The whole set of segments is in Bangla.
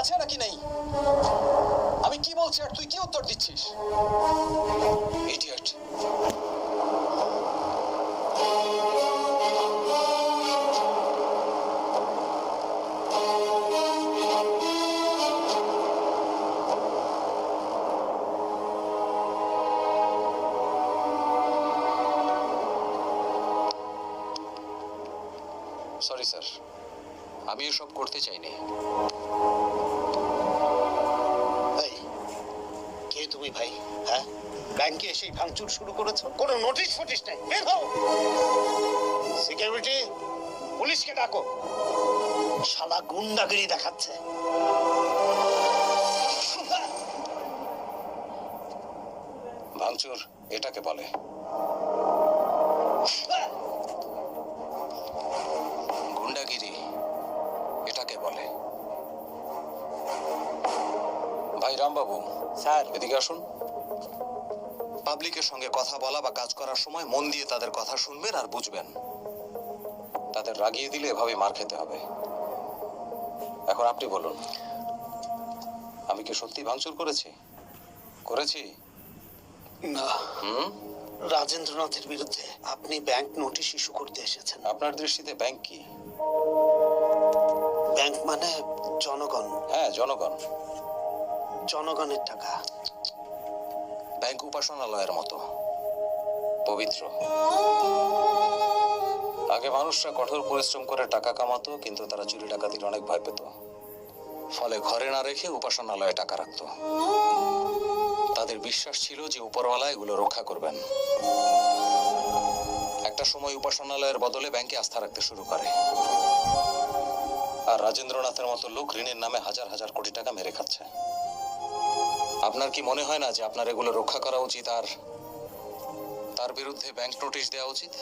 আছে নাকি নেই? আমি কি বলছি আর তুই কি উত্তর দিচ্ছিস? ইডিয়েট। সরি স্যার, আমি এসব করতে চাইনি। কে তুমি ভাই? হ্যাঁ, ব্যাংকে এসে ভাঙচুর শুরু করেছো? কোনো নোটিশ ফোটিশ নাই? বের হও। সিকিউরিটি, পুলিশকে ডাকো। শালা গুন্ডাগিরি দেখাচ্ছে। ভাঙচুর এটাকে বলে। গুন্ডাগিরি এটাকে বলে। ভাই রামবাবু, স্যার, এদিকে আসুন। পাবলিকের সঙ্গে কথা বলা বা কাজ করার সময় মন দিয়ে তাদের কথা শুনবেন আর বুঝবেন। তাদের রাগিয়ে দিলে এভাবে মার খেতে হবে। এখন আপনি বলুন, আমি কি সত্যি ভাঙচুর করেছি? না, হুম? রাজেন্দ্রনাথের বিরুদ্ধে আপনি ব্যাংক নোটিশ ইস্যু করতে এসেছেন। আপনার দৃষ্টিতে ব্যাংক কি? ব্যাংক মানে জনগণ, হ্যাঁ, জনগণ। জনগণের টাকা। ব্যাংক উপাসনালয়ের মতো পবিত্র। আগে মানুষরা কঠোর পরিশ্রম করে টাকা কামাতো, কিন্তু তারা চুরি ডাকাতির অনেক ভয় পেত। ফলে ঘরে না রেখে উপাসনালয়ে টাকা রাখতো। তাদের বিশ্বাস ছিল যে উপরওয়ালা এগুলো রক্ষা করবেন। একটা সময় উপাসনালয়ের বদলে ব্যাংকে আস্থা রাখতে শুরু করে। আর রাজেন্দ্রনাথের মতো লোক ঋণের নামে হাজার হাজার কোটি টাকা মেরে খাচ্ছে। আপনার কি মনে হয় না যে আপনার এগুলো রক্ষা করা উচিত আর তার বিরুদ্ধে ব্যাংক নোটিশ দেওয়া উচিত?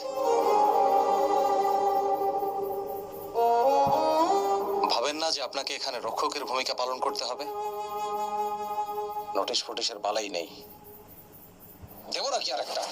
ভাবেন না যে আপনাকে এখানে রক্ষকের ভূমিকা পালন করতে হবে? নোটিশ ফোটিশের বালাই নেই, দেবো নাকি আর একটা?